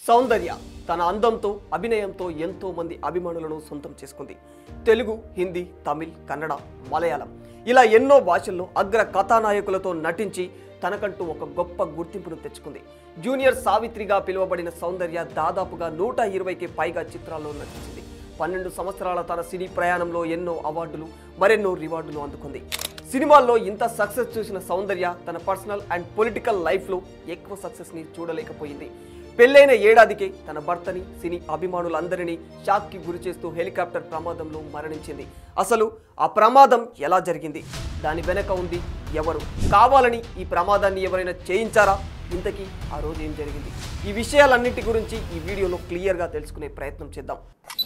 సౌందర్య తన అందంతో అభినయంతో ఎంతో మంది అభిమానులను సొంతం చేసుకుంది. తెలుగు, హిందీ, తమిళ్, కన్నడ, మలయాళం ఇలా ఎన్నో భాషల్లో అగ్ర కథానాయకులతో నటించి తనకంటూ ఒక గొప్ప గుర్తింపును తెచ్చుకుంది. జూనియర్ సావిత్రిగా పిలువబడిన సౌందర్య దాదాపుగా 120కి పైగా చిత్రాల్లో నటించింది. 12 సంవత్సరాల తన సినీ ప్రయాణంలో ఎన్నో అవార్డులు, మరెన్నో రివార్డులు అందుకుంది. సినిమాల్లో ఇంత సక్సెస్ చూసిన సౌందర్య తన పర్సనల్ అండ్ పొలిటికల్ లైఫ్లో ఎక్కువ సక్సెస్ని చూడలేకపోయింది. పెళ్లైన ఏడాదికే తన భర్తని, సినీ అభిమానులందరినీ షాక్కి గురి చేస్తూ హెలికాప్టర్ ప్రమాదంలో మరణించింది. అసలు ఆ ప్రమాదం ఎలా జరిగింది? దాని వెనక ఉంది ఎవరు? కావాలని ఈ ప్రమాదాన్ని ఎవరైనా చేయించారా? ఇంతకీ ఆ రోజు ఏం జరిగింది? ఈ విషయాలన్నింటి గురించి ఈ వీడియోలో క్లియర్గా తెలుసుకునే ప్రయత్నం చేద్దాం.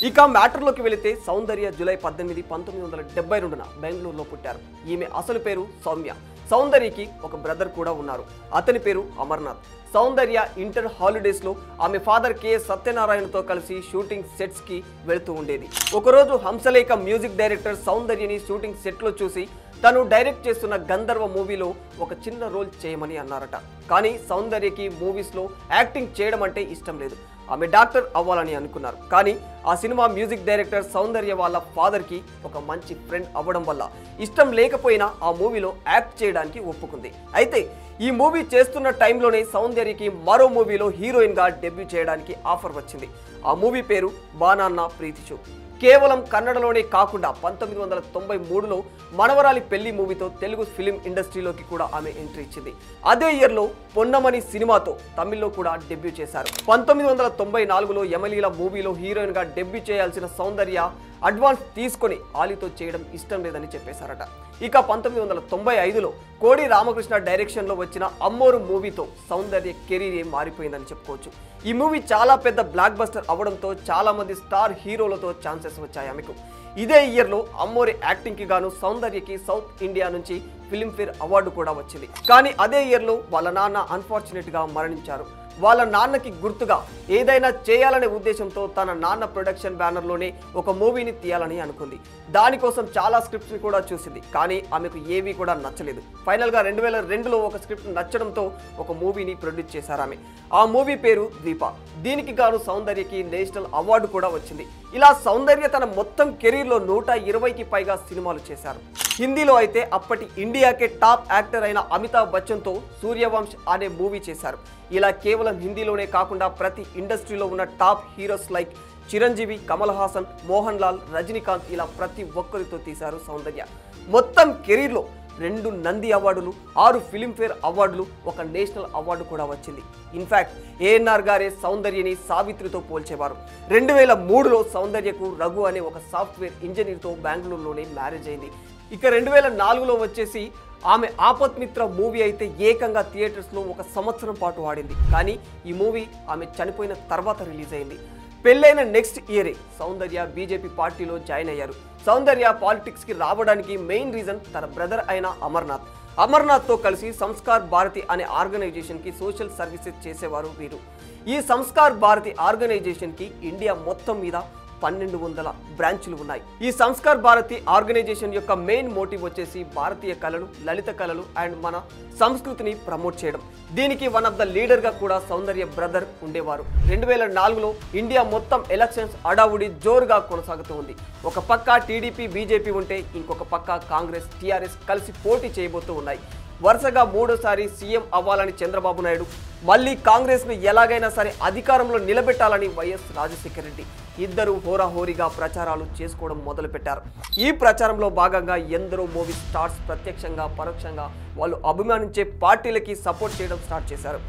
ఇక మ్యాటర్లోకి వెళితే సౌందర్య జూలై 18, 1972న బెంగళూరులో పుట్టారు. ఈమె అసలు పేరు సౌమ్య. సౌందర్యకి ఒక బ్రదర్ కూడా ఉన్నారు. అతని పేరు అమర్నాథ్. సౌందర్య ఇంటర్ హాలిడేస్లో ఆమె ఫాదర్ కెఎస్ సత్యనారాయణతో కలిసి షూటింగ్ సెట్స్కి వెళుతూ ఉండేది. ఒకరోజు హంసలేఖ మ్యూజిక్ డైరెక్టర్ సౌందర్యని షూటింగ్ సెట్లో చూసి తను డైరెక్ట్ చేస్తున్న గంధర్వ మూవీలో ఒక చిన్న రోల్ చేయమని అన్నారట. కానీ సౌందర్యకి మూవీస్లో యాక్టింగ్ చేయడం అంటే ఇష్టం లేదు. ఆమె డాక్టర్ అవ్వాలని అనుకున్నారు. కానీ ఆ సినిమా మ్యూజిక్ డైరెక్టర్ సౌందర్య వాళ్ళ ఫాదర్కి ఒక మంచి ఫ్రెండ్ అవ్వడం వల్ల ఇష్టం లేకపోయినా ఆ మూవీలో యాక్ట్ చేయడానికి ఒప్పుకుంది. అయితే ఈ మూవీ చేస్తున్న టైంలోనే సౌందర్యకి మరో మూవీలో హీరోయిన్గా డెబ్యూ చేయడానికి ఆఫర్ వచ్చింది. ఆ మూవీ పేరు బానాన్న ప్రీతిచూ. కేవలం కన్నడలోనే కాకుండా 1993లో మనవరాలి పెళ్లి మూవీతో తెలుగు ఫిలిం ఇండస్ట్రీలోకి కూడా ఆమె ఎంట్రీ ఇచ్చింది. అదే ఇయర్లో పొన్నమని సినిమాతో తమిళ్లో కూడా డెబ్యూ చేశారు. 1994లో యమలీల మూవీలో హీరోయిన్గా డెబ్యూ చేయాల్సిన సౌందర్య అడ్వాన్స్ తీసుకొని ఆలీతో చేయడం ఇష్టం లేదని చెప్పేశారట. ఇక 1995లో కోడి రామకృష్ణ డైరెక్షన్లో వచ్చిన అమ్మోరు మూవీతో సౌందర్య కెరీరే మారిపోయిందని చెప్పుకోవచ్చు. ఈ మూవీ చాలా పెద్ద బ్లాక్ బస్టర్ అవడంతో చాలా మంది స్టార్ హీరోలతో ఛాన్సెస్ వచ్చాయి ఆమెకు. ఇదే ఇయర్లో అమ్మోరి యాక్టింగ్కి గాను సౌందర్యకి సౌత్ ఇండియా నుంచి ఫిల్మ్ఫేర్ అవార్డు కూడా వచ్చింది. కానీ అదే ఇయర్లో వాళ్ళ నాన్న అన్ఫార్చునేట్గా మరణించారు. వాళ్ళ నాన్నకి గుర్తుగా ఏదైనా చేయాలనే ఉద్దేశంతో తన నాన్న ప్రొడక్షన్ బ్యానర్లోనే ఒక మూవీని తీయాలని అనుకుంది. దానికోసం చాలా స్క్రిప్ట్స్ని కూడా చూసింది. కానీ ఆమెకు ఏవి కూడా నచ్చలేదు. ఫైనల్గా 2002లో ఒక స్క్రిప్ట్ నచ్చడంతో ఒక మూవీని ప్రొడ్యూస్ చేశారు ఆమె. ఆ మూవీ పేరు ద్వీప. దీనికి గాను సౌందర్యకి నేషనల్ అవార్డు కూడా వచ్చింది. ఇలా సౌందర్య తన మొత్తం కెరీర్లో 120కి పైగా సినిమాలు చేశారు. హిందీలో అయితే అప్పటి ఇండియాకే టాప్ యాక్టర్ అయిన అమితాబ్ బచ్చన్తో సూర్యవంశ్ అనే మూవీ చేశారు. ఇలా కేవలం హిందీలోనే కాకుండా ప్రతి ఇండస్ట్రీలో ఉన్న top heroes like Chiranjeevi, Kamal Haasan, Mohan Lal, Rajinikanth ఇలా ప్రతి ఒక్కరితో తీశారు సౌందర్య. మొత్తం కెరీర్లో 2 నంది అవార్డులు, 6 ఫిలింఫేర్ అవార్డులు, ఒక నేషనల్ అవార్డు కూడా వచ్చింది. ఇన్ఫ్యాక్ట్ ఏఎన్ఆర్ గారే సౌందర్యని సావిత్రితో పోల్చేవారు. 2003లో సౌందర్యకు రఘు అనే ఒక సాఫ్ట్వేర్ ఇంజనీర్తో బెంగళూరులోనే మ్యారేజ్ అయింది. ఇక 2004లో వచ్చేసి ఆమె ఆపత్మిత్ర మూవీ అయితే ఏకంగా థియేటర్స్లో 1 సంవత్సరం పాటు ఆడింది. కానీ ఈ మూవీ ఆమె చనిపోయిన తర్వాత రిలీజ్ అయింది. పెళ్ళైన నెక్స్ట్ ఇయరే సౌందర్య బీజేపీ పార్టీలో జాయిన్ అయ్యారు. సౌందర్య పాలిటిక్స్కి రావడానికి మెయిన్ రీజన్ తన బ్రదర్ అయిన అమర్నాథ్. అమర్నాథ్తో కలిసి సంస్కార్ భారతి అనే ఆర్గనైజేషన్కి సోషల్ సర్వీసెస్ చేసేవారు వీరు. ఈ సంస్కార్ భారతి ఆర్గనైజేషన్కి ఇండియా మొత్తం మీద 1200 బ్రాంచులు ఉన్నాయి. ఈ సంస్కార్ భారతి ఆర్గనైజేషన్ యొక్క మెయిన్ మోటివ్ వచ్చేసి భారతీయ కళలు, లలిత కళలు అండ్ మన సంస్కృతిని ప్రమోట్ చేయడం. దీనికి వన్ ఆఫ్ ద లీడర్గా కూడా సౌందర్య బ్రదర్ ఉండేవారు. 2004లో ఇండియా మొత్తం ఎలక్షన్స్ అడావుడి జోరుగా కొనసాగుతూ ఉంది. ఒక పక్క టీడీపీ, బీజేపీ ఉంటే ఇంకొక పక్క కాంగ్రెస్, టీఆర్ఎస్ కలిసి పోటీ చేయబోతూ ఉన్నాయి. వరుసగా 3సారి సీఎం అవ్వాలని చంద్రబాబు నాయుడు, మళ్ళీ కాంగ్రెస్ను ఎలాగైనా సరే అధికారంలో నిలబెట్టాలని వైఎస్ రాజశేఖర రెడ్డి ఇద్దరు హోరాహోరీగా ప్రచారాలు చేసుకోవడం మొదలుపెట్టారు. ఈ ప్రచారంలో భాగంగా ఎందరో మూవీ స్టార్స్ ప్రత్యక్షంగా, పరోక్షంగా వాళ్ళు అభిమానించే పార్టీలకి సపోర్ట్ చేయడం స్టార్ట్ చేశారు.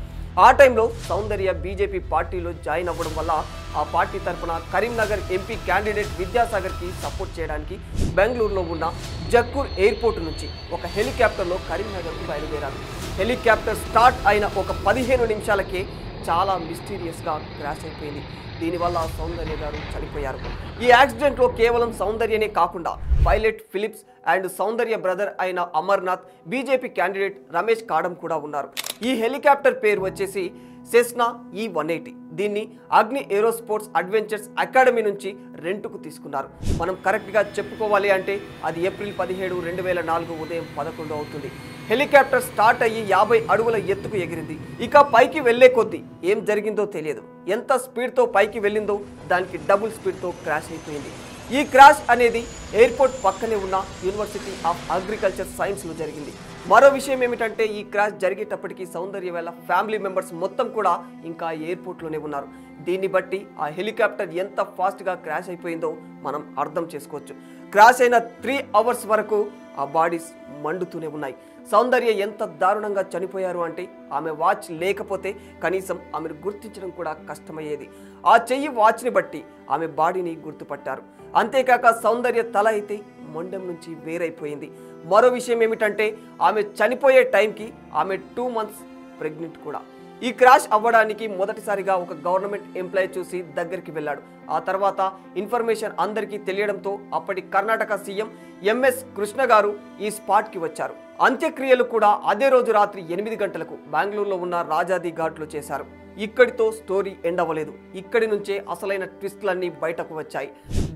ఆ టైంలో సౌందర్య బీజేపీ పార్టీలో జాయిన్ అవ్వడం వల్ల ఆ పార్టీ తరఫున కరీంనగర్ ఎంపీ క్యాండిడేట్ విద్యాసాగర్కి సపోర్ట్ చేయడానికి బెంగళూరులో ఉన్న జక్కూర్ ఎయిర్పోర్ట్ నుంచి ఒక హెలికాప్టర్లో కరీంనగర్కు బయలుదేరారు. హెలికాప్టర్ స్టార్ట్ అయిన ఒక 15 నిమిషాలకే చాలా మిస్టీరియస్గా క్రాష్ అయిపోయింది. దీనివల్ల సౌందర్య గారు చనిపోయారు. ఈ యాక్సిడెంట్లో కేవలం సౌందర్యనే కాకుండా pilot Philips and Soundarya brother అయిన అమర్నాథ్, బీజేపీ క్యాండిడేట్ రమేష్ కాడం కూడా ఉన్నారు. ఈ హెలికాప్టర్ పేరు వచ్చేసి సెస్నా E180. దీన్ని అగ్ని ఏరోస్పోర్ట్స్ అడ్వెంచర్స్ అకాడమీ నుంచి రెంటుకు తీసుకున్నారు. మనం కరెక్ట్గా చెప్పుకోవాలి అంటే అది ఏప్రిల్ 17, 2004 ఉదయం 11 అవుతుంది. హెలికాప్టర్ స్టార్ట్ అయ్యి 50 అడుగుల ఎత్తుకు ఎగిరింది. ఇక పైకి వెళ్లే కొద్దీ ఏం జరిగిందో తెలియదు. ఎంత స్పీడ్తో పైకి వెళ్ళిందో దానికి డబుల్ స్పీడ్తో క్రాష్ అయిపోయింది. ఈ క్రాష్ అనేది ఎయిర్పోర్ట్ పక్కనే ఉన్న యూనివర్సిటీ ఆఫ్ అగ్రికల్చర్ సైన్స్లో జరిగింది. మరో విషయం ఏమిటంటే ఈ క్రాష్ జరిగేటప్పటికి సౌందర్య వాళ్ళ ఫ్యామిలీ మెంబర్స్ మొత్తం కూడా ఇంకా ఎయిర్పోర్ట్లోనే ఉన్నారు. దీన్ని బట్టి ఆ హెలికాప్టర్ ఎంత ఫాస్ట్గా క్రాష్ అయిపోయిందో మనం అర్థం చేసుకోవచ్చు. క్రాష్ అయిన 3 అవర్స్ వరకు ఆ బాడీస్ మండుతూనే ఉన్నాయి. సౌందర్య ఎంత దారుణంగా చనిపోయారు అంటే ఆమె వాచ్ లేకపోతే కనీసం ఆమెను గుర్తించడం కూడా కష్టమయ్యేది. ఆ చెయ్యి వాచ్ని బట్టి ఆమె బాడీని గుర్తుపట్టారు. అంతేకాక సౌందర్య తల అయితే మొండెం నుంచి వేరైపోయింది. మరో విషయం ఏమిటంటే ఆమె చనిపోయే టైంకి ఆమె 2 months ప్రెగ్నెంట్ కూడా. ఈ క్రాష్ అవ్వడానికి మొదటిసారిగా ఒక గవర్నమెంట్ ఎంప్లాయీ చూసి దగ్గరికి వెళ్ళాడు. ఆ తర్వాత ఇన్ఫర్మేషన్ అందరికీ తెలియడంతో అప్పటి కర్ణాటక సీఎం ఎంఎస్ కృష్ణ గారు ఈ స్పాట్కి వచ్చారు. అంత్యక్రియలు కూడా అదే రోజు రాత్రి 8 గంటలకు బెంగళూరులో ఉన్న రాజాది ఘాట్లో చేశారు. ఇక్కడితో స్టోరీ ఎండ్ అవ్వలేదు. ఇక్కడి నుంచే అసలైన ట్విస్ట్లన్నీ బయటకు వచ్చాయి.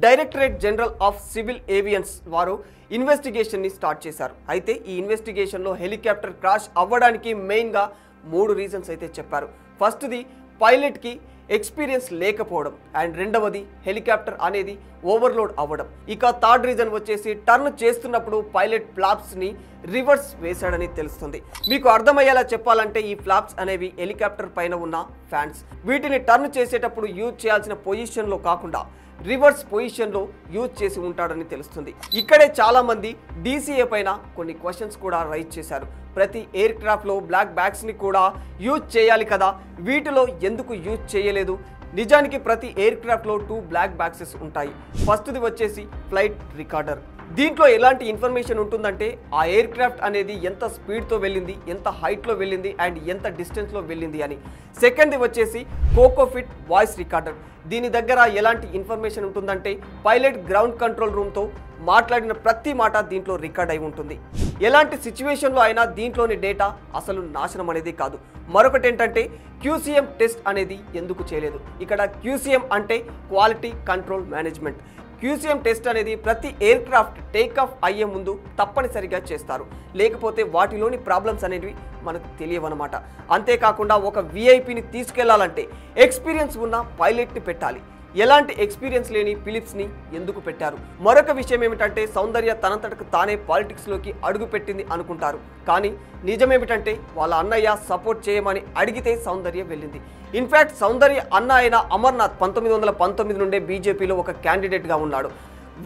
డైరెక్టరేట్ జనరల్ ఆఫ్ సివిల్ ఏవియన్స్ వారు ఇన్వెస్టిగేషన్ని స్టార్ట్ చేశారు. అయితే ఈ ఇన్వెస్టిగేషన్లో హెలికాప్టర్ క్రాష్ అవ్వడానికి మెయిన్గా 3 రీజన్స్ అయితే చెప్పారు. ఫస్ట్ది పైలట్కి ఎక్స్పీరియన్స్ లేకపోవడం, అండ్ రెండవది హెలికాప్టర్ అనేది ఓవర్లోడ్ అవ్వడం. ఇక థర్డ్ రీజన్ వచ్చేసి టర్న్ చేస్తున్నప్పుడు పైలట్ ఫ్లాప్స్ని రివర్స్ వేశాడని తెలుస్తుంది. మీకు అర్థమయ్యేలా చెప్పాలంటే ఈ ఫ్లాప్స్ అనేవి హెలికాప్టర్ పైన ఉన్న ఫ్యాన్స్. వీటిని టర్న్ చేసేటప్పుడు యూజ్ చేయాల్సిన పొజిషన్లో కాకుండా రివర్స్ పొజిషన్లో యూజ్ చేసి ఉంటాడని తెలుస్తుంది. ఇక్కడే చాలా మంది DCA పైన కొన్ని క్వశ్చన్స్ కూడా రైజ్ చేశారు. ప్రతి ఎయిర్ క్రాఫ్ట్లో బ్లాక్ బ్యాగ్స్ని కూడా యూజ్ చేయాలి కదా, వీటిలో ఎందుకు యూజ్ చేయలేదు? నిజానికి ప్రతి ఎయిర్ క్రాఫ్ట్లో 2 బ్లాక్ బాక్సెస్ ఉంటాయి. ఫస్ట్ది వచ్చేసి ఫ్లైట్ రికార్డర్. దీంట్లో ఎలాంటి ఇన్ఫర్మేషన్ ఉంటుందంటే ఆ ఎయిర్ క్రాఫ్ట్ అనేది ఎంత స్పీడ్తో వెళ్ళింది, ఎంత హైట్లో వెళ్ళింది, అండ్ ఎంత డిస్టెన్స్లో వెళ్ళింది అని. సెకండ్ది వచ్చేసి కోకోఫిట్ వాయిస్ రికార్డర్. దీని దగ్గర ఎలాంటి ఇన్ఫర్మేషన్ ఉంటుందంటే పైలట్ గ్రౌండ్ కంట్రోల్ రూమ్తో మాట్లాడిన ప్రతి మాట దీంట్లో రికార్డ్ అయి ఉంటుంది. ఎలాంటి సిచ్యువేషన్లో అయినా దీంట్లోని డేటా అసలు నాశనం అనేది కాదు. మరొకటి ఏంటంటే QCM టెస్ట్ అనేది ఎందుకు చేయలేదు? ఇక్కడ QCM అంటే quality control management. QCM test అనేది ప్రతి ఎయిర్ క్రాఫ్ట్ టేక్ ఆఫ్ అయ్యే ముందు తప్పనిసరిగా చేస్తారు. లేకపోతే వాటిలోని ప్రాబ్లమ్స్ అనేవి మనకు తెలియవన్నమాట. అంతేకాకుండా ఒక VIPని తీసుకెళ్లాలంటే ఎక్స్పీరియన్స్ ఉన్న పైలట్ని పెట్టాలి. ఎలాంటి ఎక్స్పీరియన్స్ లేని ఫిలిప్స్ని ఎందుకు పెట్టారు? మరొక విషయం ఏమిటంటే సౌందర్య తనంతటకు తానే పాలిటిక్స్లోకి అడుగు పెట్టింది అనుకుంటారు. కానీ నిజమేమిటంటే వాళ్ళ అన్నయ్య సపోర్ట్ చేయమని అడిగితే సౌందర్య వెళ్ళింది. ఇన్ఫ్యాక్ట్ సౌందర్య అన్న అయిన అమర్నాథ్ 1919 నుండే బీజేపీలో ఒక క్యాండిడేట్గా ఉన్నాడు.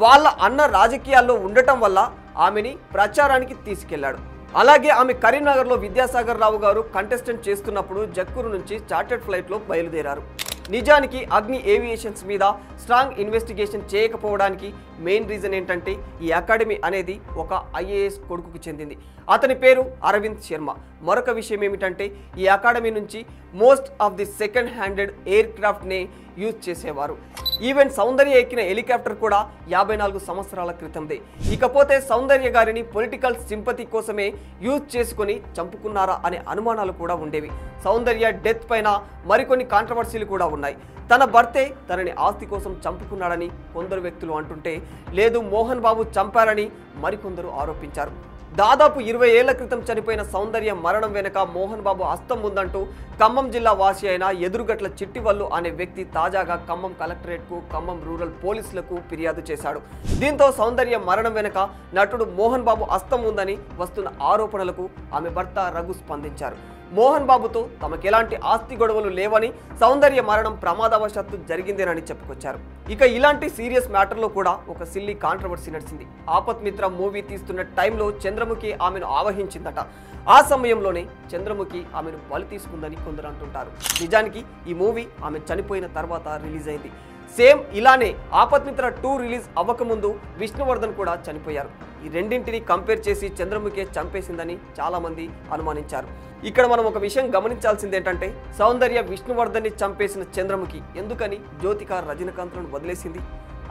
వాళ్ళ అన్న రాజకీయాల్లో ఉండటం వల్ల ఆమెని ప్రచారానికి తీసుకెళ్లాడు. అలాగే ఆమె కరీంనగర్లో విద్యాసాగర్ రావు గారు కంటెస్టెంట్ చేస్తున్నప్పుడు జక్కూరు నుంచి చార్టర్డ్ ఫ్లైట్లో బయలుదేరారు. నిజానికి అగ్ని ఏవియేషన్స్ మీద స్ట్రాంగ్ ఇన్వెస్టిగేషన్ చేయకపోవడానికి మెయిన్ రీజన్ ఏంటంటే ఈ అకాడమీ అనేది ఒక IAS కొడుకుకు చెందింది. అతని పేరు అరవింద్ శర్మ. మరొక విషయం ఏమిటంటే ఈ అకాడమీ నుంచి most of the second handed air క్రాఫ్ట్నే యూజ్ చేసేవారు. ఈవెన్ సౌందర్య ఎక్కిన హెలికాప్టర్ కూడా 54 సంవత్సరాల క్రితందే. ఇకపోతే సౌందర్య గారిని పొలిటికల్ సింపతి కోసమే యూజ్ చేసుకుని చంపుకున్నారా అనే అనుమానాలు కూడా ఉండేవి. సౌందర్య డెత్ పైన మరికొన్ని కాంట్రవర్సీలు కూడా ఉన్నాయి. తన భర్తే తనని ఆస్తి కోసం చంపుకున్నాడని కొందరు వ్యక్తులు అంటుంటే, లేదు మోహన్ బాబు చంపారని మరికొందరు ఆరోపించారు. దాదాపు 20 ఏళ్ల క్రితం చనిపోయిన సౌందర్య మరణం వెనుక మోహన్ బాబు హస్తం ఉందంటూ ఖమ్మం జిల్లా వాసి అయిన ఎదురుగట్ల చిట్టివల్లు అనే వ్యక్తి తాజాగా ఖమ్మం కలెక్టరేట్కు, ఖమ్మం రూరల్ పోలీసులకు ఫిర్యాదు చేశాడు. దీంతో సౌందర్య మరణం వెనుక నటుడు మోహన్ బాబు హస్తం ఉందని వస్తున్న ఆరోపణలకు ఆమె భర్త రఘు స్పందించారు. మోహన్ బాబుతో తమకు ఎలాంటి ఆస్తి గొడవలు లేవని, సౌందర్య మరణం ప్రమాదవశాత్తు జరిగిందేనని చెప్పుకొచ్చారు. ఇక ఇలాంటి సీరియస్ మ్యాటర్లో కూడా ఒక సిల్లీ కాంట్రవర్సీ నడిచింది. ఆపత్ మిత్ర మూవీ తీస్తున్న టైంలో చంద్రముఖి ఆమెను ఆవహించిందట. ఆ సమయంలోనే చంద్రముఖి ఆమెను బలి తీసుకుందని కొందరు అంటుంటారు. నిజానికి ఈ మూవీ ఆమె చనిపోయిన తర్వాత రిలీజ్ అయింది. సేమ్ ఇలానే ఆపత్ మిత్ర 2 రిలీజ్ అవ్వకముందు విష్ణువర్ధన్ కూడా చనిపోయారు. ఈ రెండింటిని కంపేర్ చేసి చంద్రముఖి చంపేసిందని చాలామంది అనుమానించారు. ఇక్కడ మనం ఒక విషయం గమనించాల్సింది ఏంటంటే సౌందర్య విష్ణువర్ధన్ని చంపేసిన చంద్రముఖి ఎందుకని జ్యోతిక రజనీకాంత్లను వదిలేసింది?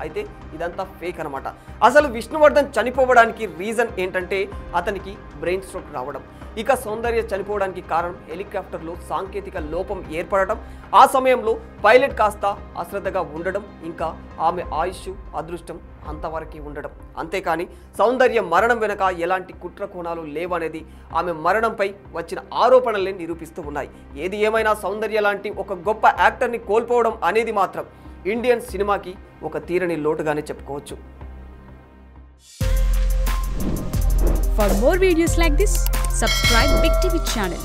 అయితే ఇదంతా ఫేక్ అనమాట. అసలు విష్ణువర్ధన్ చనిపోవడానికి రీజన్ ఏంటంటే అతనికి బ్రెయిన్ స్ట్రోక్ రావడం. ఇక సౌందర్య చనిపోవడానికి కారణం హెలికాప్టర్లో సాంకేతిక లోపం ఏర్పడటం, ఆ సమయంలో పైలట్ కాస్త అశ్రద్ధగా ఉండడం, ఇంకా ఆమె ఆయుష్ అదృష్టం అంతవరకు ఉండడం. అంతేకాని సౌందర్య మరణం వెనక ఎలాంటి కుట్ర కోణాలు లేవనేది ఆమె మరణంపై వచ్చిన ఆరోపణలే నిరూపిస్తూ ఉన్నాయి. ఏది ఏమైనా సౌందర్య లాంటి ఒక గొప్ప యాక్టర్ని కోల్పోవడం అనేది మాత్రం ఇండియన్ సినిమాకి ఒక తీరని లోటుగానే చెప్పుకోవచ్చు. For more videos like this, subscribe Big TV channel.